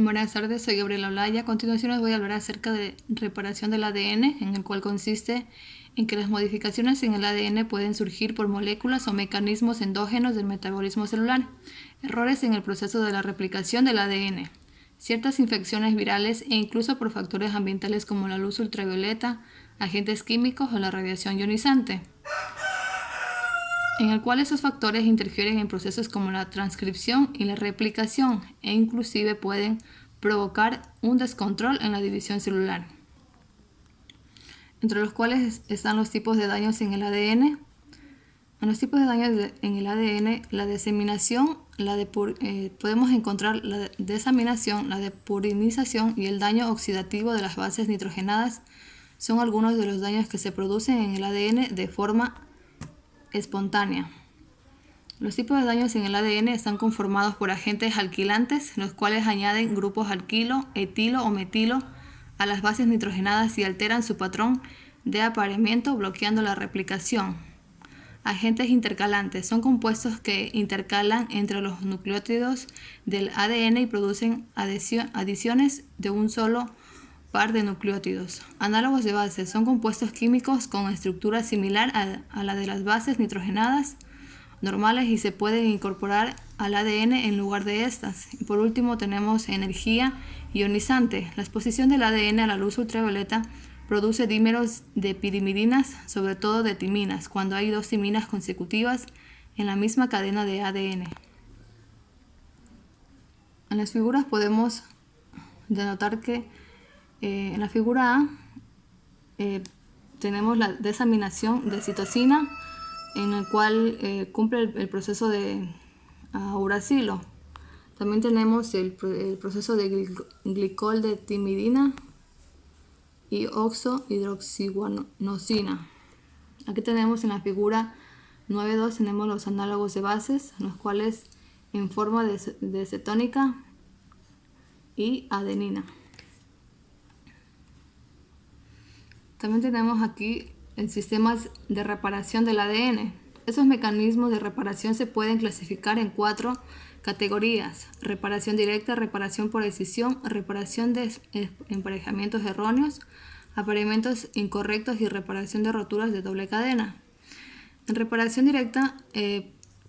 Buenas tardes, soy Gabriela Olaya. A continuación les voy a hablar acerca de reparación del ADN, en el cual consiste en que las modificaciones en el ADN pueden surgir por moléculas o mecanismos endógenos del metabolismo celular, errores en el proceso de la replicación del ADN, ciertas infecciones virales e incluso por factores ambientales como la luz ultravioleta, agentes químicos o la radiación ionizante, en el cual esos factores interfieren en procesos como la transcripción y la replicación e inclusive pueden provocar un descontrol en la división celular, entre los cuales están los tipos de daños en el ADN. En los tipos de daños en el ADN, la diseminación, podemos encontrar la desaminación, la depurinización y el daño oxidativo de las bases nitrogenadas. Son algunos de los daños que se producen en el ADN de forma espontánea. Los tipos de daños en el ADN están conformados por agentes alquilantes, los cuales añaden grupos alquilo, etilo o metilo a las bases nitrogenadas y alteran su patrón de apareamiento, bloqueando la replicación. Agentes intercalantes son compuestos que intercalan entre los nucleótidos del ADN y producen adiciones de un solo par de nucleótidos. Análogos de bases son compuestos químicos con estructura similar a la de las bases nitrogenadas normales y se pueden incorporar al ADN en lugar de estas. Y por último tenemos energía ionizante. La exposición del ADN a la luz ultravioleta produce dímeros de pirimidinas, sobre todo de timinas, cuando hay dos timinas consecutivas en la misma cadena de ADN. En las figuras podemos denotar que en la figura A tenemos la desaminación de citosina, en el cual cumple el proceso de uracilo. También tenemos el proceso de glicol de timidina y oxo-hidroxiguanosina. Aquí tenemos en la figura 9.2 tenemos los análogos de bases, los cuales en forma de cetónica y adenina. También tenemos aquí en sistemas de reparación del ADN. Esos mecanismos de reparación se pueden clasificar en 4 categorías: reparación directa, reparación por escisión, reparación de emparejamientos erróneos, apareamientos incorrectos y reparación de roturas de doble cadena. En reparación directa,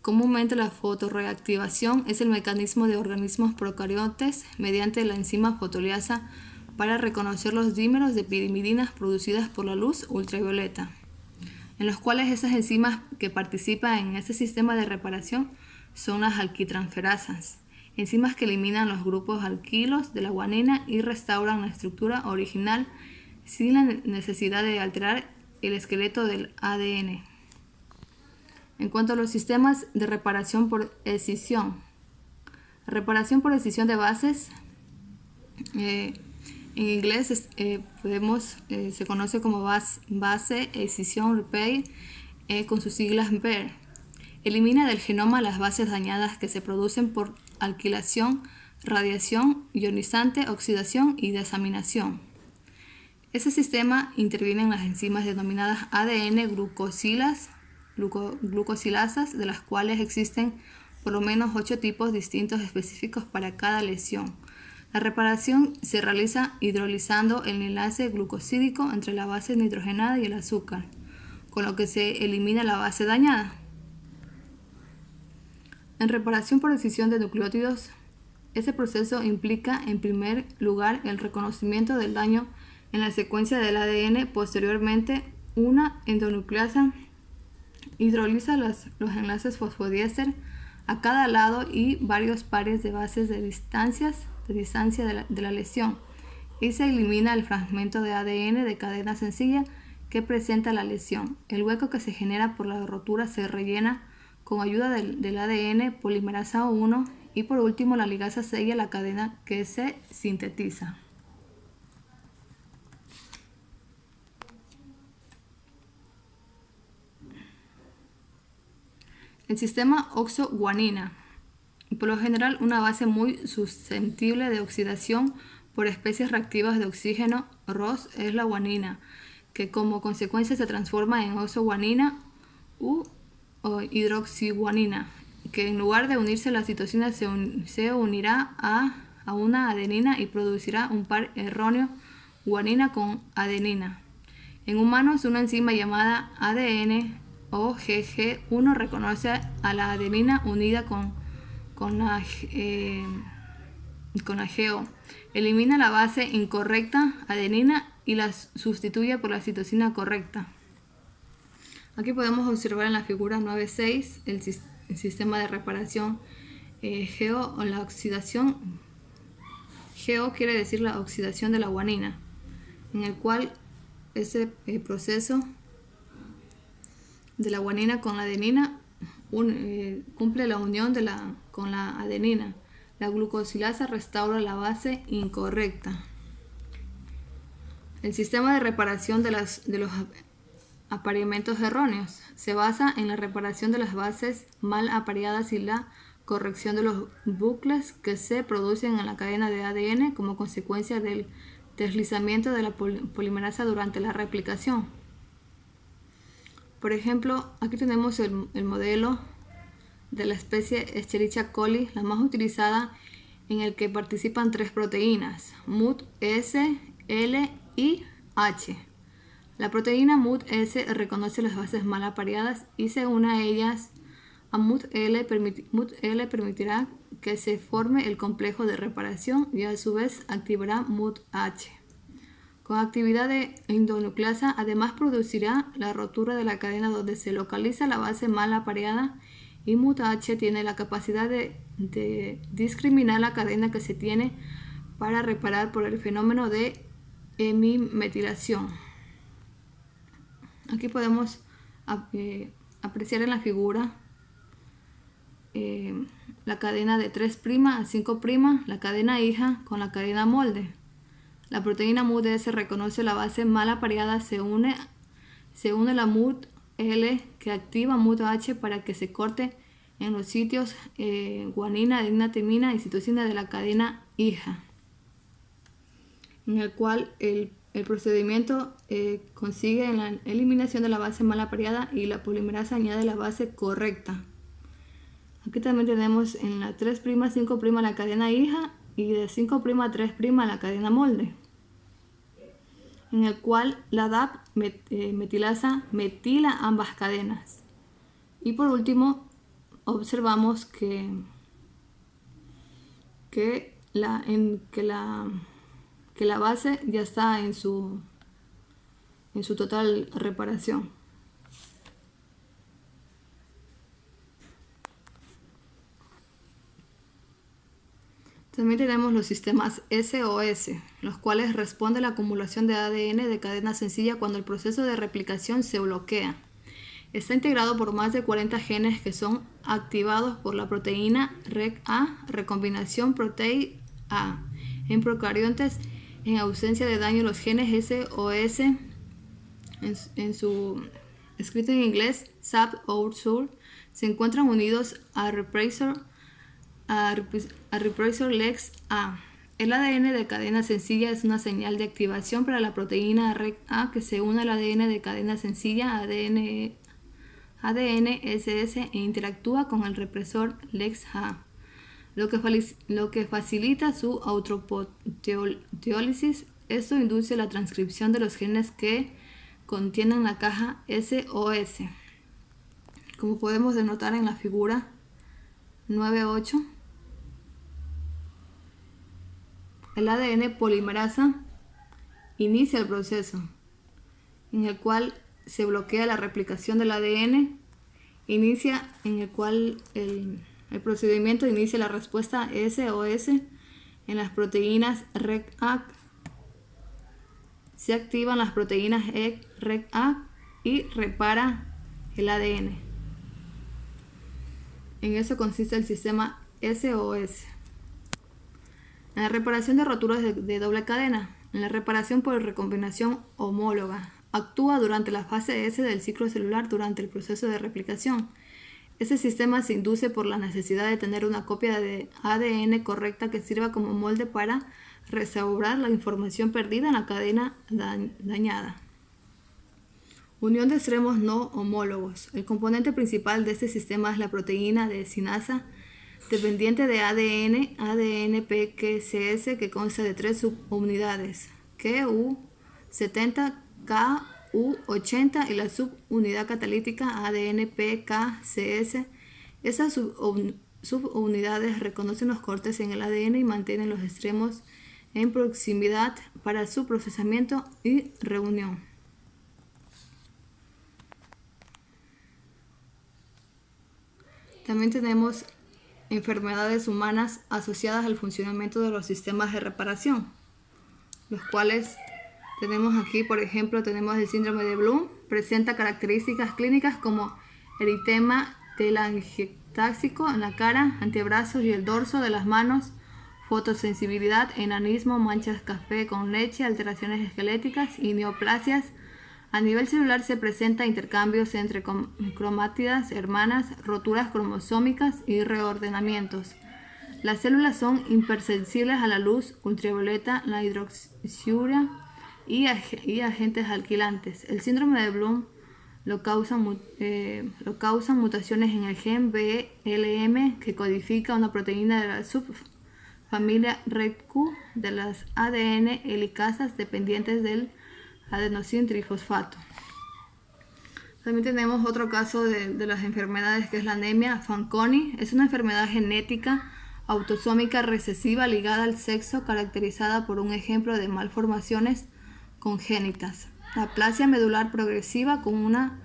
comúnmente la fotorreactivación es el mecanismo de organismos procariontes mediante la enzima fotoliasa para reconocer los dímeros de pirimidinas producidas por la luz ultravioleta, en los cuales esas enzimas que participan en este sistema de reparación son las alquitransferasas, enzimas que eliminan los grupos alquilos de la guanina y restauran la estructura original sin la necesidad de alterar el esqueleto del ADN. En cuanto a los sistemas de reparación por escisión, de bases, en inglés se conoce como base escission repair, con sus siglas BER. Elimina del genoma las bases dañadas que se producen por alquilación, radiación ionizante, oxidación y desaminación. Ese sistema interviene en las enzimas denominadas ADN glucosilasas, de las cuales existen por lo menos 8 tipos distintos específicos para cada lesión. La reparación se realiza hidrolizando el enlace glucosídico entre la base nitrogenada y el azúcar, con lo que se elimina la base dañada. En reparación por escisión de nucleótidos, este proceso implica en primer lugar el reconocimiento del daño en la secuencia del ADN. Posteriormente, una endonucleasa hidroliza los enlaces fosfodiéster a cada lado y varios pares de bases de distancia de la lesión, y se elimina el fragmento de ADN de cadena sencilla que presenta la lesión. El hueco que se genera por la rotura se rellena con ayuda del ADN polimerasa 1 y por último la ligasa sella la cadena que se sintetiza. El sistema oxoguanina. Por lo general, una base muy susceptible de oxidación por especies reactivas de oxígeno, ROS, es la guanina, que como consecuencia se transforma en oxoguanina o hidroxiguanina, que en lugar de unirse a la citosina se unirá a a una adenina y producirá un par erróneo guanina con adenina. En humanos, una enzima llamada ADN o GG1 reconoce a la adenina unida con la GO. Elimina la base incorrecta adenina y la sustituye por la citosina correcta. Aquí podemos observar en la figura 9.6 el sistema de reparación GO o la oxidación. GO quiere decir la oxidación de la guanina, en el cual ese proceso de la guanina con la adenina cumple la unión con la adenina. La glucosilasa restaura la base incorrecta. El sistema de reparación de los apareamientos erróneos se basa en la reparación de las bases mal apareadas y la corrección de los bucles que se producen en la cadena de ADN como consecuencia del deslizamiento de la polimerasa durante la replicación. Por ejemplo, aquí tenemos el modelo de la especie Escherichia coli, la más utilizada, en el que participan 3 proteínas, MUT, S, L y H. La proteína MUT-S reconoce las bases mal apareadas y se une a ellas a MUT-L permitirá que se forme el complejo de reparación y a su vez activará MUT-H. Con actividad de endonucleasa además producirá la rotura de la cadena donde se localiza la base mal apareada y MUT-H tiene la capacidad de discriminar la cadena que se tiene para reparar por el fenómeno de hemimetilación. Aquí podemos apreciar en la figura la cadena de 3' a 5', la cadena hija con la cadena molde. La proteína MUT-S reconoce la base mal apareada, se une la MUT-L que activa MUT-H para que se corte en los sitios guanina, adenina, timina y citosina de la cadena hija, en el cual el procedimiento consigue la eliminación de la base mal apareada y la polimerasa añade la base correcta. Aquí también tenemos en la 3', 5' la cadena hija y de 5' a 3' la cadena molde, en el cual la DAP metilasa metila ambas cadenas. Y por último, observamos que la base ya está en su total reparación. También tenemos los sistemas SOS, los cuales responden a la acumulación de ADN de cadena sencilla cuando el proceso de replicación se bloquea. Está integrado por más de 40 genes que son activados por la proteína REC-A, recombinación protein-A. En procariontes, en ausencia de daño, los genes SOS, en su escrito en inglés SAP-OUT-SUR, se encuentran unidos a repressor LEX-A. El ADN de cadena sencilla es una señal de activación para la proteína REC-A que se une al ADN de cadena sencilla ADN-SS e interactúa con el represor LEX-A, lo que facilita su autoproteólisis. Esto induce la transcripción de los genes que contienen la caja SOS. Como podemos denotar en la figura 9.8, el ADN polimerasa inicia el proceso en el cual se bloquea la replicación del ADN, en el cual el procedimiento inicia la respuesta SOS en las proteínas REC-A. Se activan las proteínas REC-A y repara el ADN. En eso consiste el sistema SOS. En la reparación de roturas de doble cadena, en la reparación por recombinación homóloga, actúa durante la fase S del ciclo celular durante el proceso de replicación. Este sistema se induce por la necesidad de tener una copia de ADN correcta que sirva como molde para restaurar la información perdida en la cadena dañada. Unión de extremos no homólogos. El componente principal de este sistema es la proteína de sinasa dependiente de ADN, ADNPQCS, que consta de 3 subunidades, QU70, KU80 y la subunidad catalítica ADNPKCS. Esas subunidades reconocen los cortes en el ADN y mantienen los extremos en proximidad para su procesamiento y reunión. También tenemos enfermedades humanas asociadas al funcionamiento de los sistemas de reparación, los cuales tenemos aquí, por ejemplo, tenemos el síndrome de Bloom, presenta características clínicas como eritema telangiectásico en la cara, antebrazos y el dorso de las manos, fotosensibilidad, enanismo, manchas café con leche, alteraciones esqueléticas y neoplasias. A nivel celular se presenta intercambios entre cromátidas hermanas, roturas cromosómicas y reordenamientos. Las células son hipersensibles a la luz ultravioleta, la hidroxiurea y agentes alquilantes. El síndrome de Bloom lo causan mutaciones en el gen BLM que codifica una proteína de la subfamilia REDQ de las ADN helicasas dependientes del adenosín trifosfato. También tenemos otro caso de las enfermedades, que es la anemia Fanconi. Es una enfermedad genética autosómica recesiva ligada al sexo, caracterizada por un ejemplo de malformaciones congénitas. Aplasia medular progresiva con una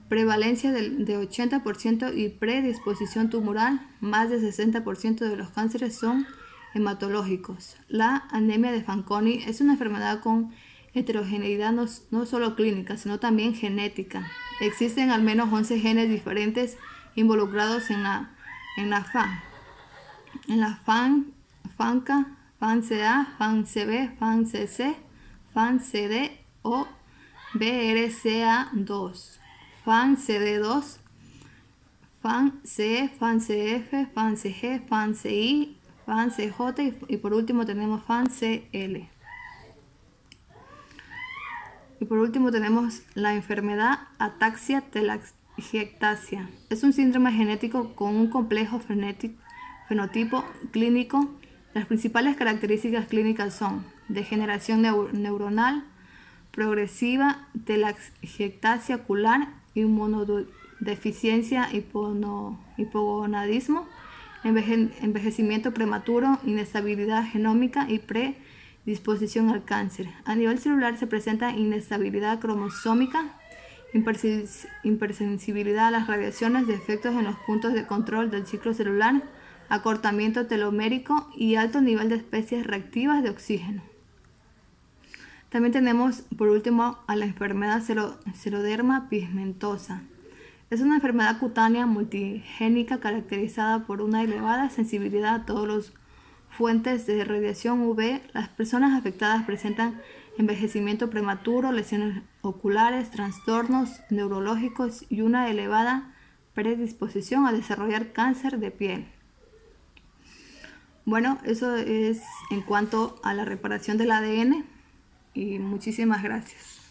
prevalencia de 80% y predisposición tumoral. Más del 60% de los cánceres son hematológicos. La anemia de Fanconi es una enfermedad con heterogeneidad no solo clínica, sino también genética. Existen al menos 11 genes diferentes involucrados en la FANCA, FANCA, FANCB, FANCC, FANCD o BRCA2, FANCD2, FANCE, FANCF, FANCG, FANCI, FANCJ y por último tenemos FANCL. Y por último tenemos la enfermedad ataxia telangiectasia. Es un síndrome genético con un complejo fenotipo clínico. Las principales características clínicas son degeneración neuronal progresiva, telangiectasia ocular, inmunodeficiencia, hipogonadismo, envejecimiento prematuro, inestabilidad genómica y predisposición al cáncer. A nivel celular se presenta inestabilidad cromosómica, hipersensibilidad a las radiaciones, defectos en los puntos de control del ciclo celular, acortamiento telomérico y alto nivel de especies reactivas de oxígeno. También tenemos por último a la enfermedad xeroderma pigmentosa. Es una enfermedad cutánea multigénica caracterizada por una elevada sensibilidad a todas las fuentes de radiación UV. Las personas afectadas presentan envejecimiento prematuro, lesiones oculares, trastornos neurológicos y una elevada predisposición a desarrollar cáncer de piel. Bueno, eso es en cuanto a la reparación del ADN y muchísimas gracias.